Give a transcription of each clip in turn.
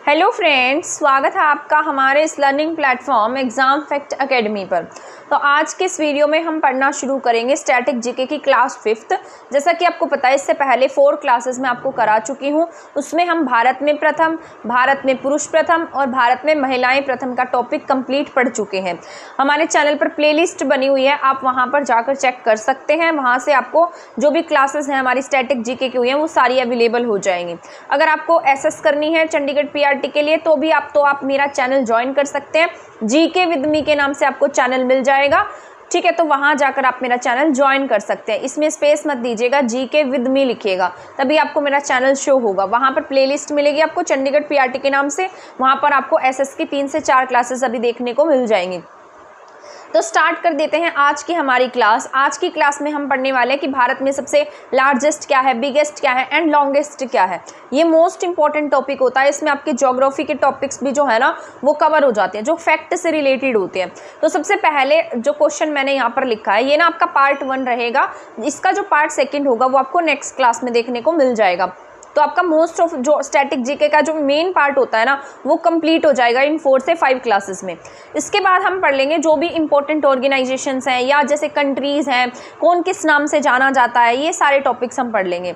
Hello friends, स्वागत है आपका हमारे इस learning platform exam fact academy पर। तो आज के इस वीडियो में हम पढ़ना शुरू करेंगे स्टैटिक जीके की क्लास 5th। जैसा कि आपको पता है, इससे पहले 4 क्लासेस में आपको करा चुकी हूँ। उसमें हम भारत में प्रथम, भारत में पुरुष प्रथम और भारत में महिलाएं प्रथम का टॉपिक कंप्लीट पढ़ चुके हैं। हमारे चैनल पर प्लेलिस्ट बनी हुई है, आप वहाँ पर जाकर चेक कर सकते हैं। वहाँ से आपको जो भी क्लासेस हैं हमारी स्टैटिक जीके की हुई हैं वो सारी अवेलेबल हो जाएंगी। अगर आपको एसएस करनी है चंडीगढ़ पीआरटी के लिए तो आप मेरा चैनल ज्वाइन कर सकते हैं। जीके विद मी के नाम से आपको चैनल मिल जाएगा, ठीक है। तो वहां जाकर आप मेरा चैनल ज्वाइन कर सकते हैं। इसमें स्पेस मत दीजिएगा, जीके विद मी लिखिएगा, तभी आपको मेरा चैनल शो होगा। वहां पर प्लेलिस्ट मिलेगी आपको चंडीगढ़ पीआरटी के नाम से। वहां पर आपको एसएस की 3 से 4 क्लासेस अभी देखने को मिल जाएंगी। तो स्टार्ट कर देते हैं आज की हमारी क्लास। आज की क्लास में हम पढ़ने वाले हैं कि भारत में सबसे लार्जेस्ट क्या है, बिगेस्ट क्या है एंड लॉन्गेस्ट क्या है। ये मोस्ट इंपॉर्टेंट टॉपिक होता है। इसमें आपके ज्योग्राफी के टॉपिक्स भी जो है ना वो कवर हो जाते हैं, जो फैक्ट से रिलेटेड होते हैं। तो सबसे पहले जो क्वेश्चन मैंने यहाँ पर लिखा है ये ना आपका पार्ट 1 रहेगा। इसका जो पार्ट 2 होगा वो आपको नेक्स्ट क्लास में देखने को मिल जाएगा। तो आपका मोस्ट ऑफ जो स्टैटिक जीके का जो मेन पार्ट होता है ना वो कंप्लीट हो जाएगा इन 4 से 5 क्लासेस में। इसके बाद हम पढ़ लेंगे जो भी इंपॉर्टेंट ऑर्गेनाइजेशंस हैं या जैसे कंट्रीज़ हैं, कौन किस नाम से जाना जाता है, ये सारे टॉपिक्स हम पढ़ लेंगे।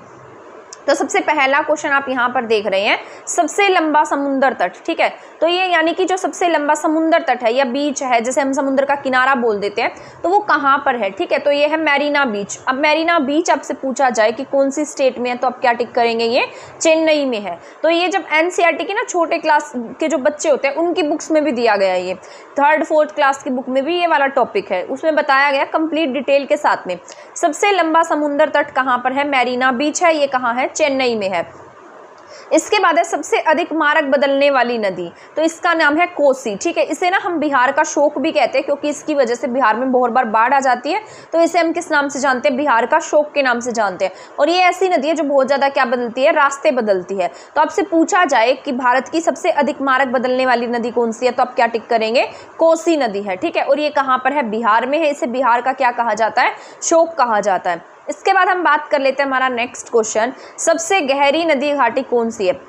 तो सबसे पहला क्वेश्चन आप यहाँ पर देख रहे हैं, सबसे लंबा समुद्र तट, ठीक है। तो ये यानी कि जो सबसे लंबा समुद्र तट है या बीच है, जैसे हम समुद्र का किनारा बोल देते हैं, तो वो कहाँ पर है, ठीक है। तो ये है मैरीना बीच। अब मैरीना बीच आपसे पूछा जाए कि कौन सी स्टेट में है तो आप क्या टिक करेंगे, ये चेन्नई में है। तो ये जब एनसीईआरटी की ना छोटे क्लास के जो बच्चे होते हैं उनकी बुक्स में भी दिया गया है, ये 3rd 4th क्लास की बुक में भी ये वाला टॉपिक है, उसमें बताया गया कंप्लीट डिटेल के साथ में। सबसे लंबा समुद्र तट कहाँ पर है, मैरीना बीच है। ये कहाँ है, चेन्नई में है। इसके बाद है सबसे अधिक मार्ग बदलने वाली नदी, तो इसका नाम है कोसी, ठीक है। इसे ना हम बिहार का शोक भी कहते हैं क्योंकि इसकी वजह से बिहार में बहुत बार बाढ़ आ जाती है। तो इसे हम किस नाम से जानते हैं, बिहार का शोक के नाम से जानते हैं। और ये ऐसी नदी है जो बहुत ज़्यादा क्या बदलती है, रास्ते बदलती है। तो आपसे पूछा जाए कि भारत की सबसे अधिक मार्ग बदलने वाली नदी कौन सी है तो आप क्या टिक करेंगे, कोसी नदी है, ठीक है। और ये कहाँ पर है, बिहार में है। इसे बिहार का क्या कहा जाता है, शोक कहा जाता है। इसके बाद हम बात कर लेते हैं हमारा नेक्स्ट क्वेश्चन, सबसे गहरी नदी घाटी कौन सी है,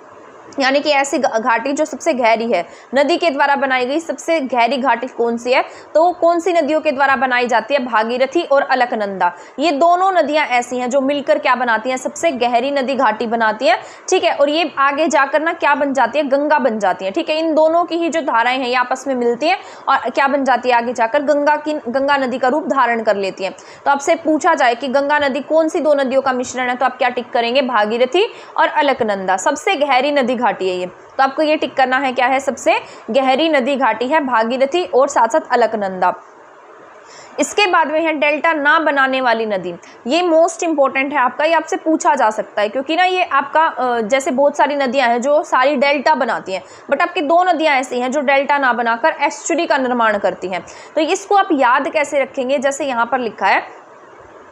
यानी कि ऐसी घाटी जो सबसे गहरी है, नदी के द्वारा बनाई गई सबसे गहरी घाटी कौन सी है। तो कौन सी नदियों के द्वारा बनाई जाती है, भागीरथी और अलकनंदा। ये दोनों नदियां ऐसी हैं जो मिलकर क्या बनाती हैं, सबसे गहरी नदी घाटी बनाती है, ठीक है। और ये आगे जाकर ना क्या बन जाती है, गंगा बन जाती है, ठीक है। इन दोनों की ही जो धाराएं हैं ये आपस में मिलती हैं और क्या बन जाती है, आगे जाकर गंगा नदी का रूप धारण कर लेती है। तो आपसे पूछा जाए कि गंगा नदी कौन सी 2 नदियों का मिश्रण है तो आप क्या टिक करेंगे, भागीरथी और अलकनंदा। सबसे गहरी नदी घाटी है ये, तो आपको ये टिक करना है, क्या है, सबसे गहरी नदी घाटी है भागीरथी और साथ साथ अलकनंदा। इसके बाद में है डेल्टा ना बनाने वाली नदी। ये मोस्ट इंपॉर्टेंट है आपका, ये आपसे पूछा जा सकता है क्योंकि ना ये आपका जैसे बहुत सारी नदियां हैं जो सारी डेल्टा बनाती हैं, बट आपकी 2 नदियां ऐसी हैं जो डेल्टा ना बनाकर एस्चुरी का निर्माण करती हैं। तो इसको आप याद कैसे रखेंगे, जैसे यहाँ पर लिखा है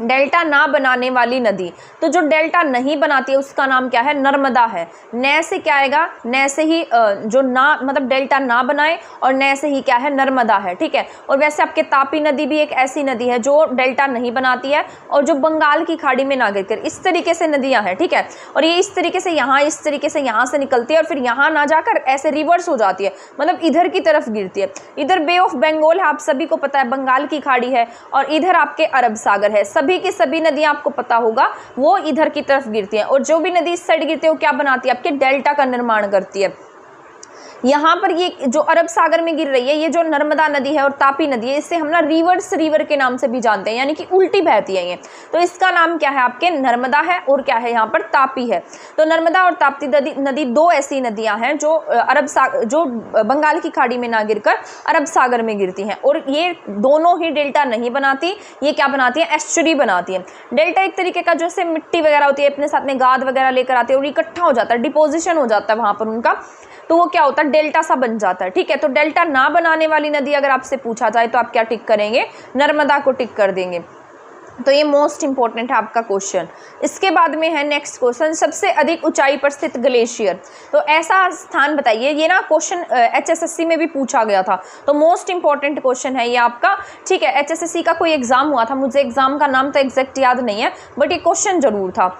डेल्टा ना बनाने वाली नदी, तो जो डेल्टा नहीं बनाती है उसका नाम क्या है, नर्मदा है। न से क्या आएगा, न से ही जो ना मतलब डेल्टा ना बनाए और न से ही क्या है, नर्मदा है, ठीक है। और वैसे आपके तापी नदी भी एक ऐसी नदी है जो डेल्टा नहीं बनाती है और जो बंगाल की खाड़ी में ना गिरकर, इस तरीके से नदियां हैं, ठीक है। और ये इस तरीके से यहाँ, इस तरीके से यहाँ से निकलती है और फिर यहाँ ना जाकर ऐसे रिवर्स हो जाती है, मतलब इधर की तरफ गिरती है। इधर बे ऑफ बंगाल है, आप सभी को पता है, बंगाल की खाड़ी है, और इधर आपके अरब सागर है। सभी की सभी नदियां आपको पता होगा वो इधर की तरफ गिरती हैं और जो भी नदी इस साइड गिरती है वो क्या बनाती है, आपके डेल्टा का निर्माण करती है। यहाँ पर ये जो अरब सागर में गिर रही है, ये जो नर्मदा नदी है और तापी नदी है, इसे हम ना रिवर्स रिवर के नाम से भी जानते हैं, यानी कि उल्टी बहती है ये। तो इसका नाम क्या है, आपके नर्मदा है और क्या है यहाँ पर, तापी है। तो नर्मदा और ताप्ती नदी 2 ऐसी नदियां हैं जो जो बंगाल की खाड़ी में ना गिरकर अरब सागर में गिरती हैं और ये दोनों ही डेल्टा नहीं बनाती, ये क्या बनाती है, एस्चुरी बनाती है। डेल्टा एक तरीके का जैसे मिट्टी वगैरह होती है, अपने साथ में गाद वगैरह लेकर आते हैं और इकट्ठा हो जाता है, डिपोजिशन हो जाता है वहां पर उनका, तो वो क्या होता है, डेल्टा सा बन जाता है, ठीक है। तो डेल्टा ना बनाने वाली नदी अगर आपसे पूछा जाए तो आप क्या टिक करेंगे, नर्मदा को टिक कर देंगे। तो ये मोस्ट इंपॉर्टेंट है आपका क्वेश्चन। इसके बाद में है नेक्स्ट क्वेश्चन, सबसे अधिक ऊंचाई पर स्थित ग्लेशियर, तो ऐसा स्थान बताइए। ये ना क्वेश्चन HSSC में भी पूछा गया था, तो मोस्ट इंपॉर्टेंट क्वेश्चन है ये आपका, ठीक है। HSSC का कोई एग्जाम हुआ था, मुझे एग्जाम का नाम तो एग्जैक्ट याद नहीं है, बट ये क्वेश्चन जरूर था।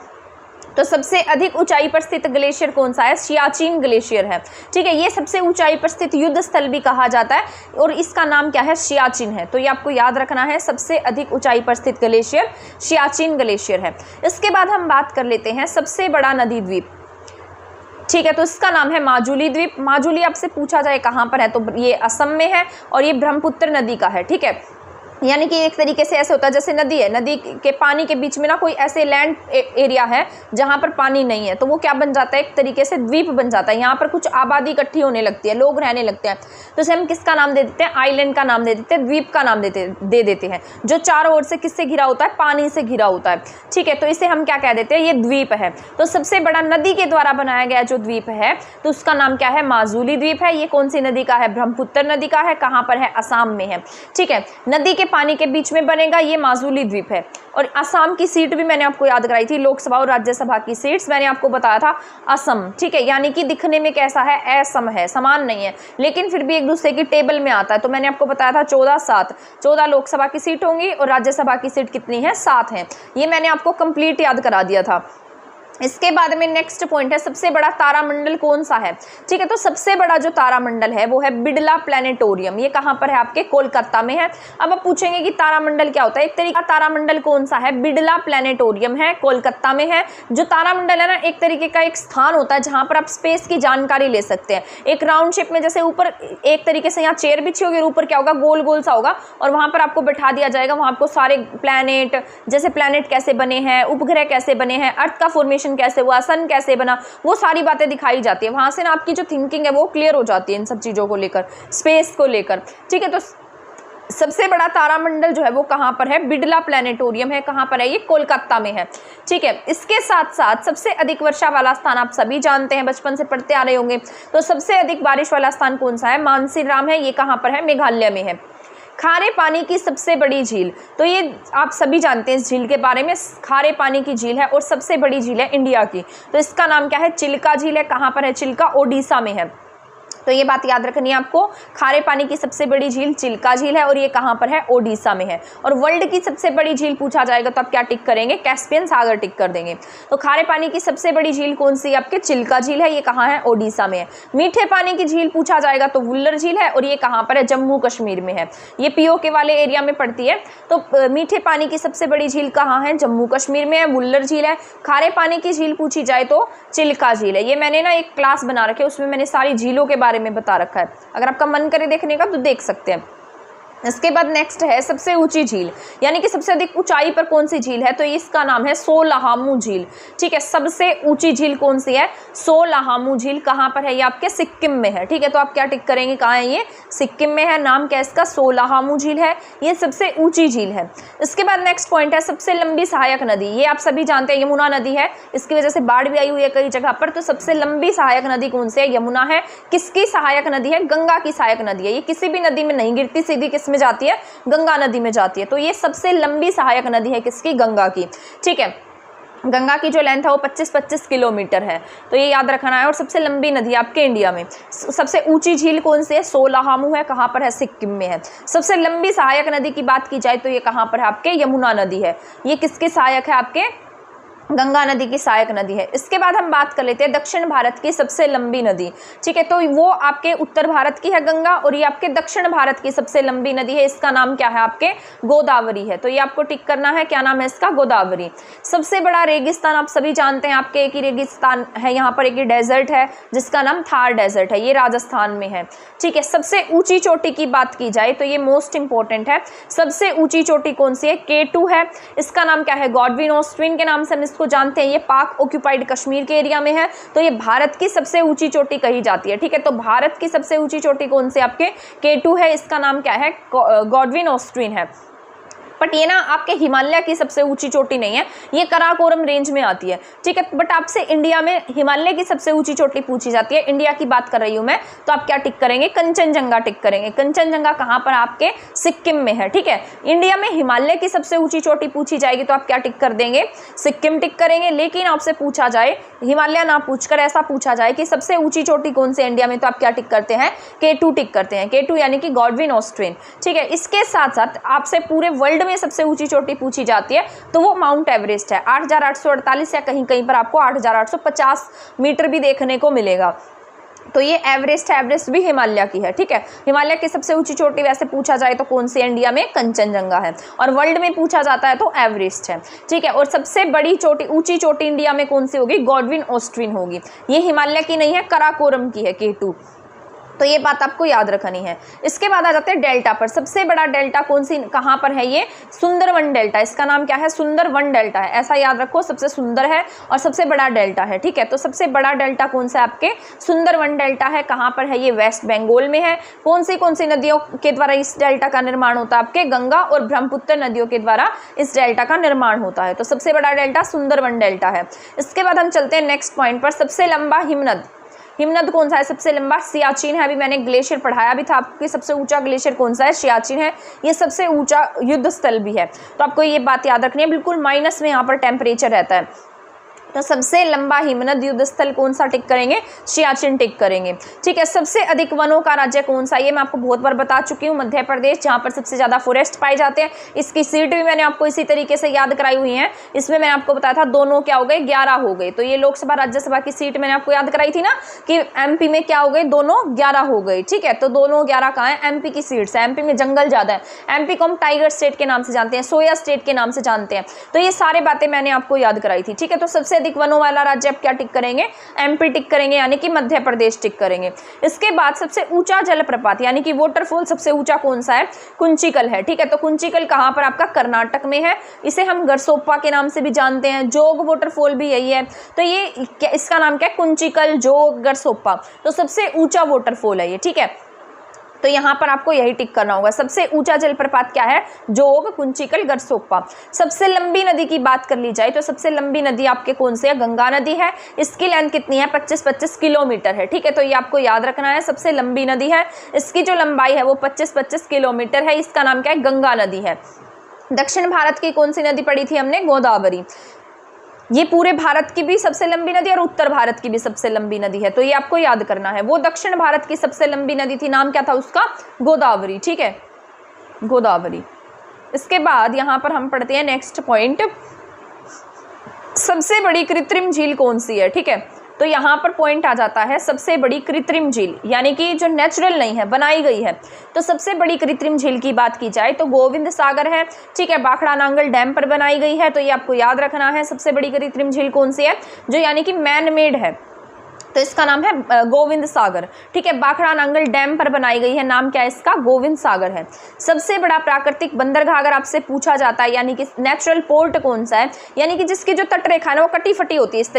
तो सबसे अधिक ऊंचाई पर स्थित ग्लेशियर कौन सा है? सियाचिन ग्लेशियर है। ठीक है, ये सबसे ऊंचाई पर स्थित युद्ध स्थल भी कहा जाता है और इसका नाम क्या है? सियाचिन है। तो ये आपको याद रखना है, सबसे अधिक ऊंचाई पर स्थित ग्लेशियर सियाचिन ग्लेशियर है। इसके बाद हम बात कर लेते हैं सबसे बड़ा नदी द्वीप। ठीक है, तो इसका नाम है माजुली द्वीप। माजुली आपसे पूछा जाए कहाँ पर है, तो ये असम में है और ये ब्रह्मपुत्र नदी का है। ठीक है, यानी कि एक तरीके से ऐसे होता है जैसे नदी है, नदी के पानी के बीच में ना कोई ऐसे लैंड एरिया है जहाँ पर पानी नहीं है, तो वो क्या बन जाता है? एक तरीके से द्वीप बन जाता है। यहाँ पर कुछ आबादी इकट्ठी होने लगती है, लोग रहने लगते हैं, तो इसे हम किसका नाम दे देते हैं? आइलैंड का नाम दे देते हैं, द्वीप का नाम दे देते हैं, जो चारों ओर से किससे घिरा होता है? पानी से घिरा होता है। ठीक है, तो इसे हम क्या कह देते हैं? ये द्वीप है। तो सबसे बड़ा नदी के द्वारा बनाया गया जो द्वीप है तो उसका नाम क्या है? माजुली द्वीप है। ये कौन सी नदी का है? ब्रह्मपुत्र नदी का है। कहाँ पर है? असम में है। ठीक है, नदी के पानी के बीच में बनेगा ये माजुली द्वीप है। और असम की सीट भी मैंने आपको याद कराई थी, लोकसभा और राज्यसभा की सीट्स मैंने आपको बताया था असम। ठीक है, यानी कि दिखने में कैसा है? असम है, समान नहीं है, लेकिन फिर भी एक दूसरे की टेबल में आता है। तो मैंने आपको बताया था 14-7, 14 लोकसभा की सीट होंगी और राज्यसभा की सीट कितनी है? 7 है। ये मैंने आपको कंप्लीट याद करा दिया था। इसके बाद में नेक्स्ट पॉइंट है सबसे बड़ा तारामंडल कौन सा है? ठीक है, तो सबसे बड़ा जो तारामंडल है वो है बिड़ला प्लैनेटोरियम। ये कहाँ पर है? आपके कोलकाता में है। अब आप पूछेंगे कि तारामंडल क्या होता है? एक तरीके का तारामंडल कौन सा है? बिड़ला प्लैनेटोरियम है, कोलकाता में है। जो तारामंडल है ना, एक तरीके का एक स्थान होता है जहाँ पर आप स्पेस की जानकारी ले सकते हैं। एक राउंड शेप में, जैसे ऊपर एक तरीके से यहाँ चेयर बिछी होगी और ऊपर क्या होगा? गोल गोल सा होगा और वहाँ पर आपको बैठा दिया जाएगा। वहाँ आपको सारे प्लैनेट, जैसे प्लैनेट कैसे बने हैं, उपग्रह कैसे बने हैं, अर्थ का फॉर्मेशन कैसे हुआ, सन कैसे बना, वो सारी बातें दिखाई जाती है। वहां से ना आपकी जो थिंकिंग है वो क्लियर हो जाती है इन सब चीजों को लेकर, स्पेस को लेकर। ठीक है, तो सबसे बड़ा तारामंडल जो है वो कहाँ पर है? बिड़ला प्लैनेटोरियम है। कहाँ पर है? ये कोलकाता में है। ठीक है, इसके साथ साथ सबसे अधिक वर्षा वाला स्थान आप सभी जानते हैं, बचपन से पढ़ते आ रहे होंगे। तो सबसे अधिक बारिश वाला स्थान कौन सा है? मानसीराम है। ये कहाँ पर है? मेघालय में है। खारे पानी की सबसे बड़ी झील, तो ये आप सभी जानते हैं इस झील के बारे में। खारे पानी की झील है और सबसे बड़ी झील है इंडिया की, तो इसका नाम क्या है? चिल्का झील है। कहाँ पर है? चिल्का ओडिशा में है। तो ये बात याद रखनी है आपको, खारे पानी की सबसे बड़ी झील चिल्का झील है और ये कहाँ पर है? ओडिशा में है। और वर्ल्ड की सबसे बड़ी झील पूछा जाएगा तो आप क्या टिक करेंगे? कैस्पियन सागर टिक कर देंगे। तो खारे पानी की सबसे बड़ी झील कौन सी है? आपके चिल्का झील है। ये कहाँ है? ओडिशा में है। मीठे पानी की झील पूछा जाएगा तो वुल्लर झील है और ये कहाँ पर है? जम्मू कश्मीर में है। ये पीओके वाले एरिया में पड़ती है। तो मीठे पानी की सबसे बड़ी झील कहाँ है? जम्मू कश्मीर में है, वुल्लर झील है। खारे पानी की झील पूछी जाए तो चिल्का झील है। ये मैंने ना एक क्लास बना रखी है, उसमें मैंने सारी झीलों के बारे में बता रखा है, अगर आपका मन करे देखने का तो देख सकते हैं। इसके बाद नेक्स्ट है सबसे ऊंची झील, यानी कि सबसे अधिक ऊंचाई पर कौन सी झील है? तो इसका नाम है सोलाहामू झील। ठीक है, सबसे ऊंची झील कौन सी है? सोलाहामू झील। कहाँ पर है? ये आपके सिक्किम में है। ठीक है, तो आप क्या टिक करेंगे? कहाँ है? ये सिक्किम में है। नाम क्या है इसका? सोलाहामू झील है। ये सबसे ऊंची झील है। इसके बाद नेक्स्ट पॉइंट है सबसे लंबी सहायक नदी। ये आप सभी जानते हैं यमुना नदी है, इसकी वजह से बाढ़ भी आई हुई है कई जगह पर। तो सबसे लंबी सहायक नदी कौन सी है? यमुना है। किसकी सहायक नदी है? गंगा की सहायक नदी है। ये किसी भी नदी में नहीं गिरती, सीधी किस में जाती है? गंगा नदी में जाती है। तो ये सबसे लंबी सहायक नदी है किसकी? गंगा की। ठीक है, गंगा की जो लेंथ है वो 25-25 किलोमीटर है, तो ये याद रखना है। और सबसे लंबी नदी आपके इंडिया में। सबसे ऊंची झील कौन सी है? सोलाहामू है। कहाँ पर है? सिक्किम में है। सबसे लंबी सहायक नदी की बात की जाए तो ये कहाँ पर है? आपके यमुना नदी है। ये किसकी सहायक है? आपके गंगा नदी की सहायक नदी है। इसके बाद हम बात कर लेते हैं दक्षिण भारत की सबसे लंबी नदी। ठीक है, तो वो आपके उत्तर भारत की है गंगा और ये आपके दक्षिण भारत की सबसे लंबी नदी है। इसका नाम क्या है? आपके गोदावरी है। तो ये आपको टिक करना है। क्या नाम है इसका? गोदावरी। सबसे बड़ा रेगिस्तान आप सभी जानते हैं, आपके एक ही रेगिस्तान है यहाँ पर, एक ही डेजर्ट है जिसका नाम थार डेजर्ट है। ये राजस्थान में है। ठीक है, सबसे ऊंची चोटी की बात की जाए तो ये मोस्ट इंपॉर्टेंट है। सबसे ऊंची चोटी कौन सी है? K2 है। इसका नाम क्या है? गॉडविन ऑस्ट्रिन के नाम से हम इसको जानते हैं। ये पाक ऑक्यूपाइड कश्मीर के एरिया में है। तो ये भारत की सबसे ऊंची चोटी कही जाती है। ठीक है, तो भारत की सबसे ऊंची चोटी कौन सी? आपके K2 है। इसका नाम क्या है? गॉडविन ऑस्ट्रिन है। बट ये ना आपके हिमालय की सबसे ऊंची चोटी नहीं है, ये कराकोरम रेंज में आती है। ठीक है, बट आपसे इंडिया में हिमालय की सबसे ऊंची चोटी पूछी जाती है, इंडिया की बात कर रही हूं मैं, तो आप क्या टिक करेंगे? कंचनजंगा टिक करेंगे। कंचनजंगा कहाँ पर? आपके सिक्किम में है। ठीक है, इंडिया में हिमालय की सबसे ऊंची चोटी पूछी जाएगी तो आप क्या टिक कर देंगे? सिक्किम टिक करेंगे। लेकिन आपसे पूछा जाए, हिमालय ना पूछकर ऐसा पूछा जाए कि सबसे ऊंची चोटी कौन सी इंडिया में, तो आप क्या टिक करते हैं? K2 टिक करते हैं। K2 यानी कि गॉडविन ऑस्ट्रिन। ठीक है, इसके साथ साथ आपसे पूरे वर्ल्ड में सबसे ऊंची चोटी पूछी जाती है तो वो माउंट एवरेस्ट है, 8,848 या कहीं कहीं पर आपको 8,850 मीटर भी देखने को मिलेगा। तो ये एवरेस्ट है, एवरेस्ट भी हिमालय की है, ठीक है। हिमालय की सबसे ऊंची चोटी वैसे पूछा जाए तो कौन सी, इंडिया में कंचनजंगा है, और वर्ल्ड में पूछा जाता है तो एवरेस्ट है, ठीक है। और सबसे बड़ी चोटी, ऊंची चोटी इंडिया में कौन सी होगी, गॉडविन ऑस्ट्रिन होगी। ये हिमालय की नहीं है, कराकोरम की है, K2। तो ये बात आपको याद रखनी है। इसके बाद आ जाते हैं डेल्टा पर। सबसे बड़ा डेल्टा कौन सी, कहाँ पर है, ये सुंदरवन डेल्टा। इसका नाम क्या है, सुंदरवन डेल्टा है, ऐसा याद रखो, सबसे सुंदर है और सबसे बड़ा डेल्टा है, ठीक है। तो सबसे बड़ा डेल्टा कौन सा है आपके, सुंदरवन डेल्टा है। कहाँ पर है ये, वेस्ट बंगाल में है। कौन सी नदियों के द्वारा इस डेल्टा का निर्माण होता है, आपके गंगा और ब्रह्मपुत्र नदियों के द्वारा इस डेल्टा का निर्माण होता है। तो सबसे बड़ा डेल्टा सुंदरवन डेल्टा है। इसके बाद हम चलते हैं नेक्स्ट पॉइंट पर। सबसे लंबा हिमनद, हिमनद कौन सा है सबसे लंबा, सियाचिन है। अभी मैंने ग्लेशियर पढ़ाया भी था आपको, सबसे ऊंचा ग्लेशियर कौन सा है, सियाचिन है। ये सबसे ऊंचा युद्ध स्थल भी है, तो आपको ये बात याद रखनी है। बिल्कुल माइनस में यहाँ पर टेम्परेचर रहता है। तो सबसे लंबा हिमनद युद्ध स्थल कौन सा टिक करेंगे, सियाचिन टिक करेंगे, ठीक है। सबसे अधिक वनों का राज्य कौन सा, ये मैं आपको बहुत बार बता चुकी हूँ, मध्य प्रदेश, जहाँ पर सबसे ज़्यादा फॉरेस्ट पाए जाते हैं। इसकी सीट भी मैंने आपको इसी तरीके से याद कराई हुई है। इसमें मैंने आपको बताया था दोनों क्या हो गए, 11 हो गए। तो ये लोकसभा राज्यसभा की सीट मैंने आपको याद कराई थी ना कि MP में क्या हो गए, दोनों 11 हो गए, ठीक है। तो दोनों 11 कहाँ है, MP की सीट्स है। MP में जंगल ज़्यादा है। MP को हम टाइगर स्टेट के नाम से जानते हैं, सोया स्टेट के नाम से जानते हैं। तो ये सारी बातें मैंने आपको याद कराई थी, ठीक है। तो सबसे अधिक वनों वाला राज्य आप क्या टिक करेंगे, MP टिक करेंगे, यानी कि मध्य प्रदेश टिक करेंगे। इसके बाद सबसे ऊंचा जलप्रपात यानी कि वाटरफॉल सबसे ऊंचा कौन सा है, कुंचिकल है, ठीक है। तो कुंचिकल कहाँ पर, आपका कर्नाटक में है। इसे हम गरसोप्पा के नाम से भी जानते हैं, जोग वाटरफॉल भी यही है। तो ये इसका नाम क्या है, कुंचिकल, जोग, गरसोप्पा। तो सबसे ऊंचा वाटरफॉल है ये, ठीक है। तो यहाँ पर आपको यही टिक करना होगा। सबसे ऊंचा जलप्रपात क्या है, जोग, कुंचिकल, गरसोप्पा। सबसे लंबी नदी की बात कर ली जाए तो सबसे लंबी नदी आपके कौन सी है, गंगा नदी है। इसकी लेंथ कितनी है, 25-25 किलोमीटर है, ठीक है। तो ये आपको याद रखना है, सबसे लंबी नदी है। इसकी जो लंबाई है वो 25-25 किलोमीटर है। इसका नाम क्या है, गंगा नदी है। दक्षिण भारत की कौन सी नदी पढ़ी थी हमने, गोदावरी। ये पूरे भारत की भी सबसे लंबी नदी और उत्तर भारत की भी सबसे लंबी नदी है, तो ये आपको याद करना है। वो दक्षिण भारत की सबसे लंबी नदी थी, नाम क्या था उसका, गोदावरी, ठीक है, गोदावरी। इसके बाद यहाँ पर हम पढ़ते हैं नेक्स्ट पॉइंट, सबसे बड़ी कृत्रिम झील कौन सी है, ठीक है। तो यहाँ पर पॉइंट आ जाता है सबसे बड़ी कृत्रिम झील, यानी कि जो नेचुरल नहीं है, बनाई गई है। तो सबसे बड़ी कृत्रिम झील की बात की जाए तो गोविंद सागर है, ठीक है, भाखड़ा नांगल डैम पर बनाई गई है। तो ये आपको याद रखना है, सबसे बड़ी कृत्रिम झील कौन सी है, जो यानी कि मैन मेड है। तो इसका नाम है गोविंद सागर, ठीक है। भाखड़ा नांगल डैम पर बनाई गई है, नाम क्या है इसका, गोविंद सागर है। सबसे बड़ा प्राकृतिक बंदरगाह अगर आपसे पूछा जाता है, यानी कि नेचुरल पोर्ट कौन सा है, यानी कि जिसकी जो तटरेखा है ना वो कटी फटी होती है, इस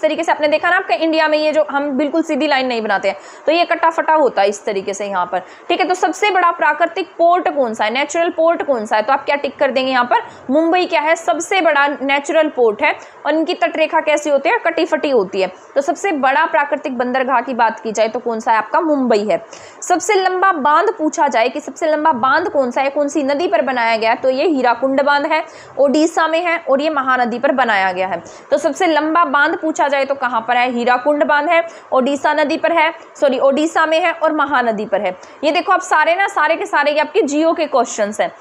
तरीके से आपने देखा ना आपके इंडिया में, ये जो हम बिल्कुल सीधी लाइन नहीं बनाते हैं, तो ये कटा फटा होता है इस तरीके से यहाँ पर, ठीक है। तो सबसे बड़ा प्राकृतिक पोर्ट कौन सा है, नेचुरल पोर्ट कौन सा है, तो आप क्या टिक कर देंगे यहाँ पर, मुंबई क्या है, सबसे बड़ा नेचुरल पोर्ट है। और इनकी तटरेखा कैसी होती है, कटी फटी होती है। तो सबसे बड़ा प्राकृतिक बंदरगाह की बात की जाए तो कौन सा है, आपका मुंबई है। सबसे लंबा बांध पूछा जाए कि सबसे लंबा बांध कौन सा है, कौन सी नदी पर बनाया गया है, तो ये हीराकुंड बांध है, ओडिशा में है, और ये महानदी पर बनाया गया है। तो सबसे लंबा बांध पूछा जाए तो कहां पर है, हीराकुंड बांध है, ओडिशा नदी पर है, सॉरी ओडिशा में है और महानदी पर है। ये देखो आप सारे के सारे आपके जियो के क्वेश्चंस हैं,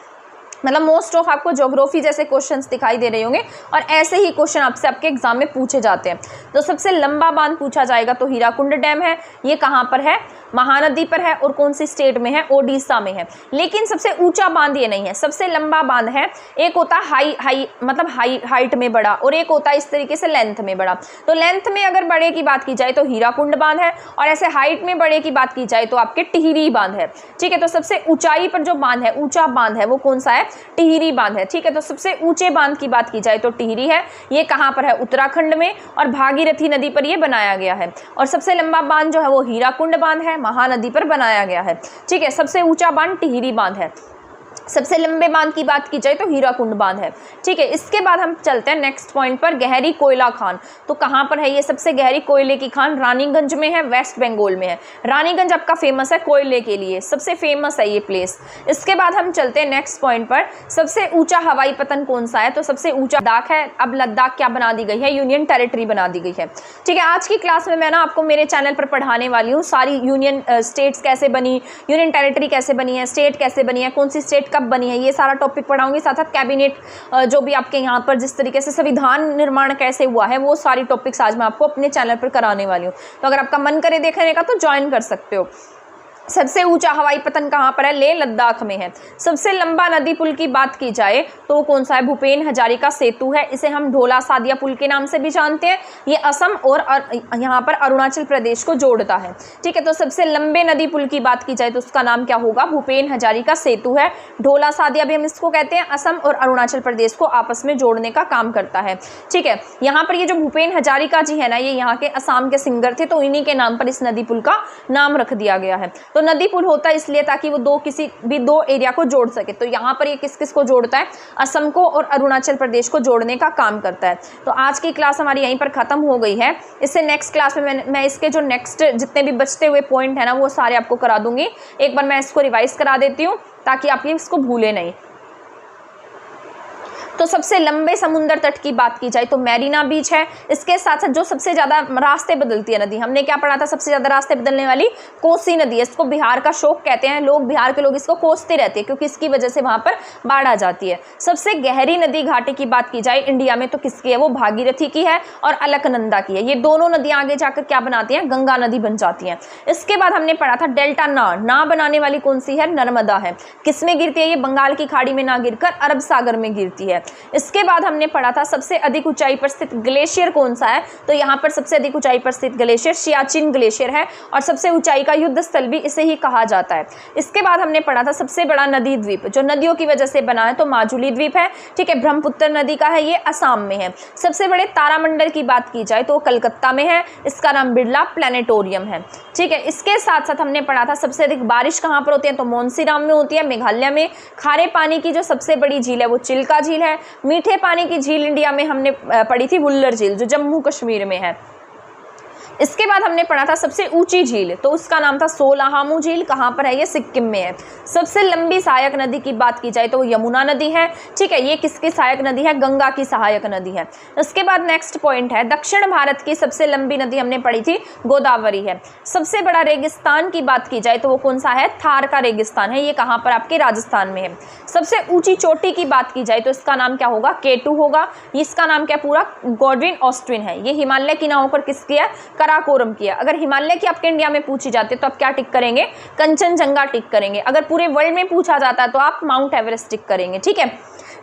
मतलब मोस्ट ऑफ आपको ज्योग्राफी जैसे क्वेश्चंस दिखाई दे रहे होंगे, और ऐसे ही क्वेश्चन आपसे आपके एग्जाम में पूछे जाते हैं। तो सबसे लंबा बांध पूछा जाएगा तो हीराकुंड डैम है, ये कहाँ पर है, महानदी पर है, और कौन सी स्टेट में है, ओडिशा में है। लेकिन सबसे ऊंचा बांध ये नहीं है, सबसे लंबा बांध है। एक होता हाइट में बड़ा, और एक होता है इस तरीके से लेंथ में बड़ा। तो लेंथ में अगर बड़े की बात की जाए तो हीराकुंड बांध है, और ऐसे हाइट में बड़े की बात की जाए तो आपके टिहरी बांध है, ठीक है। तो सबसे ऊंचाई पर जो बांध है, ऊंचा बांध है, वो कौन सा है, टिहरी बांध है, ठीक है। तो सबसे ऊंचे बांध की बात की जाए तो टिहरी है, ये कहाँ पर है, उत्तराखंड में, और भागीरथी नदी पर ये बनाया गया है। और सबसे लंबा बांध जो है वो हीराकुंड बांध है, महानदी पर बनाया गया है, ठीक है। सबसे ऊंचा बांध टिहरी बांध है। सबसे लंबे बांध की बात की जाए तो हीराकुंड बांध है, ठीक है। इसके बाद हम चलते हैं नेक्स्ट पॉइंट पर, गहरी कोयला खान। तो कहाँ पर है ये सबसे गहरी कोयले की खान, रानीगंज में है, वेस्ट बंगाल में है। रानीगंज आपका फेमस है कोयले के लिए, सबसे फेमस है ये प्लेस। इसके बाद हम चलते हैं नेक्स्ट पॉइंट पर, सबसे ऊंचा हवाई पतन कौन सा है, तो सबसे ऊंचा लद्दाख है। अब लद्दाख क्या बना दी गई है, यूनियन टेरिटरी बना दी गई है, ठीक है। आज की क्लास में मैं ना आपको मेरे चैनल पर पढ़ाने वाली हूँ सारी यूनियन स्टेट्स कैसे बनी, यूनियन टेरिटरी कैसे बनी है, स्टेट कैसे बनी है, कौन सी स्टेट कब बनी है, ये सारा टॉपिक पढ़ाऊंगी। साथ साथ कैबिनेट जो भी आपके यहाँ पर जिस तरीके से संविधान निर्माण कैसे हुआ है, वो सारी टॉपिक्स आज मैं आपको अपने चैनल पर कराने वाली हूँ। तो अगर आपका मन करे देखने का तो ज्वाइन कर सकते हो। सबसे ऊंचा हवाई पतन कहाँ पर है? लेह लद्दाख में है। सबसे लंबा नदी पुल की बात की जाए तो कौन सा है? भूपेन हजारिका सेतु है। इसे हम ढोला सादिया पुल के नाम से भी जानते हैं। ये असम और यहाँ पर अरुणाचल प्रदेश को जोड़ता है। ठीक है, तो सबसे लंबे नदी पुल की बात की जाए तो उसका नाम क्या होगा? भूपेन हजारिका सेतु है। ढोला सादिया भी हम इसको कहते हैं। असम और अरुणाचल प्रदेश को आपस में जोड़ने का काम करता है। ठीक है, यहाँ पर ये जो भूपेन हजारिका जी है ना, ये यहाँ के असम के सिंगर थे, तो इन्हीं के नाम पर इस नदी पुल का नाम रख दिया गया है। तो नदी पुल होता है इसलिए ताकि वो किसी भी दो एरिया को जोड़ सके। तो यहाँ पर ये किस किस को जोड़ता है? असम को और अरुणाचल प्रदेश को जोड़ने का काम करता है। तो आज की क्लास हमारी यहीं पर खत्म हो गई है। इससे नेक्स्ट क्लास में मैं इसके जो नेक्स्ट जितने भी बचते हुए पॉइंट है ना, वो सारे आपको करा दूंगी। एक बार मैं इसको रिवाइज करा देती हूँ ताकि आप ये इसको भूले नहीं। तो सबसे लंबे समुद्र तट की बात की जाए तो मैरीना बीच है। इसके साथ साथ जो सबसे ज़्यादा रास्ते बदलती है नदी, हमने क्या पढ़ा था? सबसे ज़्यादा रास्ते बदलने वाली कोसी नदी है। इसको बिहार का शोक कहते हैं लोग, बिहार के लोग इसको कोसते रहते हैं क्योंकि इसकी वजह से वहाँ पर बाढ़ आ जाती है। सबसे गहरी नदी घाटी की बात की जाए इंडिया में तो किसकी है? वो भागीरथी की है और अलकनंदा की है। ये दोनों नदियाँ आगे जाकर क्या बनाती हैं? गंगा नदी बन जाती हैं। इसके बाद हमने पढ़ा था डेल्टा ना बनाने वाली कौन सी है? नर्मदा है। किस में गिरती है? ये बंगाल की खाड़ी में ना गिरकर अरब सागर में गिरती है। इसके बाद हमने पढ़ा था सबसे अधिक ऊंचाई पर स्थित ग्लेशियर कौन सा है? तो यहाँ पर सबसे अधिक ऊंचाई पर स्थित ग्लेशियर सियाचिन ग्लेशियर है और सबसे ऊंचाई का युद्ध स्थल भी इसे ही कहा जाता है। इसके बाद हमने पढ़ा था सबसे बड़ा नदी द्वीप जो नदियों की वजह से बना है तो माजुली द्वीप है। ठीक है, ब्रह्मपुत्र नदी का है, ये असम में है। सबसे बड़े तारामंडल की बात की जाए तो कलकत्ता में है, इसका नाम बिरला प्लेनेटोरियम है। ठीक है, इसके साथ साथ हमने पढ़ा था सबसे अधिक बारिश कहाँ पर होती है? तो मोन्सीराम में होती है, मेघालय में। खारे पानी की जो सबसे बड़ी झील है वो चिल्का झील है। मीठे पानी की झील इंडिया में हमने पढ़ी थी वुल्लर झील जो जम्मू कश्मीर में है। इसके बाद हमने पढ़ा था सबसे ऊंची झील, तो उसका नाम था सोलाहामू झील। कहाँ पर है? ये सिक्किम में है। सबसे लंबी सहायक नदी की बात की जाए तो यमुना नदी है। ठीक है, ये किसकी सहायक नदी है? गंगा की सहायक नदी है। इसके बाद नेक्स्ट पॉइंट है दक्षिण भारत की सबसे लंबी नदी हमने पढ़ी थी गोदावरी है। सबसे बड़ा रेगिस्तान की बात की जाए तो वो कौन सा है? थार का रेगिस्तान है। ये कहाँ पर? आपके राजस्थान में है। सबसे ऊंची चोटी की बात की जाए तो इसका नाम क्या होगा? K2 होगा। इसका नाम क्या पूरा? गॉडविन ऑस्ट्रिन है। ये हिमालय की ना होकर किसकी है? कराकोरम की है। अगर हिमालय की आपके इंडिया में पूछी जाती है तो आप क्या टिक करेंगे? कंचनजंगा टिक करेंगे। अगर पूरे वर्ल्ड में पूछा जाता है तो आप माउंट एवरेस्ट टिक करेंगे। ठीक है,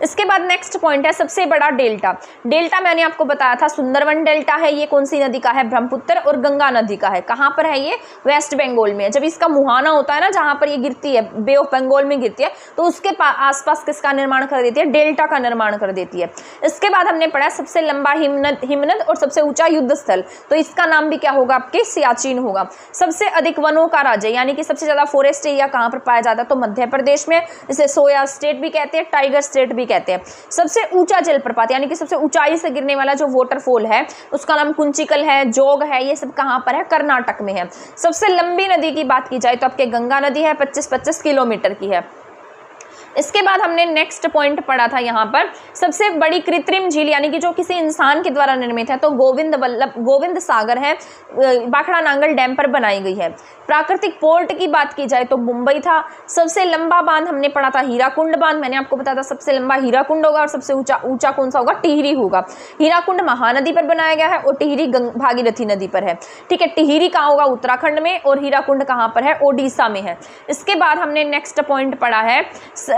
इसके बाद नेक्स्ट पॉइंट है सबसे बड़ा डेल्टा। डेल्टा मैंने आपको बताया था सुंदरवन डेल्टा है। ये कौन सी नदी का है? ब्रह्मपुत्र और गंगा नदी का है। कहाँ पर है? ये वेस्ट बंगाल में है। जब इसका मुहाना होता है ना, जहाँ पर ये गिरती है, बे ऑफ बंगाल में गिरती है, तो उसके आसपास किसका निर्माण कर देती है? डेल्टा का निर्माण कर देती है। इसके बाद हमने पढ़ा सबसे लंबा हिमनद और सबसे ऊंचा युद्ध स्थल, तो इसका नाम भी क्या होगा? आपके सियाचिन होगा। सबसे अधिक वनों का राज्य यानी कि सबसे ज्यादा फॉरेस्ट एरिया कहाँ पर पाया जाता है? तो मध्य प्रदेश में। इसे सोया स्टेट भी कहते हैं, टाइगर स्टेट भी कहते हैं। सबसे ऊंचा जलप्रपात यानी कि सबसे ऊंचाई से गिरने वाला जो वाटरफॉल है उसका नाम कुंचिकल है, जोग है। ये सब कहां पर है? कर्नाटक में है। सबसे लंबी नदी की बात की जाए तो आपके गंगा नदी है, 25-25 किलोमीटर की है। इसके बाद हमने नेक्स्ट पॉइंट पढ़ा था यहाँ पर सबसे बड़ी कृत्रिम झील यानी कि जो किसी इंसान के द्वारा निर्मित है तो गोविंद सागर है, बाखड़ा नांगल डैम पर बनाई गई है। प्राकृतिक पोर्ट की बात की जाए तो मुंबई था। सबसे लंबा बांध हमने पढ़ा था हीराकुंड बांध। मैंने आपको बताया था सबसे लंबा हीराकुंड होगा और सबसे ऊंचा कौन सा होगा? टिहरी होगा। हीराकुंड महानदी पर बनाया गया है और टिहरी भागीरथी नदी पर है। ठीक है, टिहरी कहाँ होगा? उत्तराखंड में। और हीराकुंड कहाँ पर है? ओडिशा में है। इसके बाद हमने नेक्स्ट पॉइंट पढ़ा है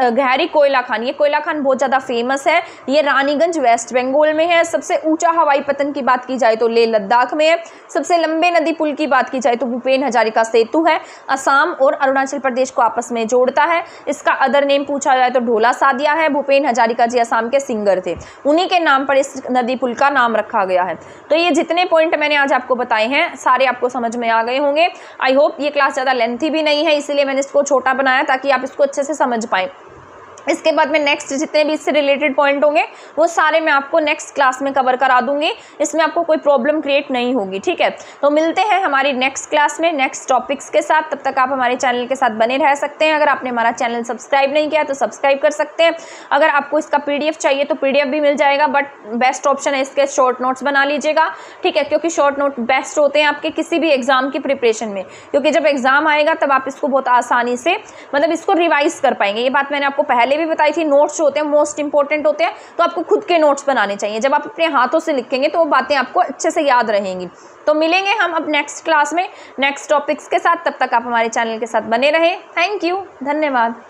गहरी कोयला खान। ये कोयला खान बहुत ज़्यादा फेमस है। ये रानीगंज वेस्ट बंगाल में है। सबसे ऊंचा हवाई पतन की बात की जाए तो लेह लद्दाख में है। सबसे लंबे नदी पुल की बात की जाए तो भूपेन हजारिका सेतु है, असम और अरुणाचल प्रदेश को आपस में जोड़ता है। इसका अदर नेम पूछा जाए तो ढोला सादिया है। भूपेन हजारिका जी असम के सिंगर थे, उन्हीं के नाम पर इस नदी पुल का नाम रखा गया है। तो ये जितने पॉइंट मैंने आज आपको बताए हैं सारे आपको समझ में आ गए होंगे। आई होप ये क्लास ज़्यादा लेंथी भी नहीं है, इसलिए मैंने इसको छोटा बनाया ताकि आप इसको अच्छे से समझ पाएँ। इसके बाद में नेक्स्ट जितने भी इससे रिलेटेड पॉइंट होंगे वो सारे मैं आपको नेक्स्ट क्लास में कवर करा दूंगी, इसमें आपको कोई प्रॉब्लम क्रिएट नहीं होगी। ठीक है, तो मिलते हैं हमारी नेक्स्ट क्लास में नेक्स्ट टॉपिक्स के साथ। तब तक आप हमारे चैनल के साथ बने रह सकते हैं। अगर आपने हमारा चैनल सब्सक्राइब नहीं किया तो सब्सक्राइब कर सकते हैं। अगर आपको इसका PDF चाहिए तो PDF भी मिल जाएगा, बट बेस्ट ऑप्शन है इसके शॉर्ट नोट्स बना लीजिएगा। ठीक है, क्योंकि शॉर्ट नोट बेस्ट होते हैं आपके किसी भी एग्जाम की प्रिपरेशन में, क्योंकि जब एग्जाम आएगा तब आप इसको बहुत आसानी से मतलब इसको रिवाइज कर पाएंगे। ये बात मैंने आपको पहले भी बताई थी। नोट्स होते हैं मोस्ट इंपॉर्टेंट होते हैं, तो आपको खुद के नोट्स बनाने चाहिए। जब आप अपने हाथों से लिखेंगे तो वो बातें आपको अच्छे से याद रहेंगी। तो मिलेंगे हम अब नेक्स्ट क्लास में नेक्स्ट टॉपिक्स के साथ। तब तक आप हमारे चैनल के साथ बने रहें। थैंक यू, धन्यवाद।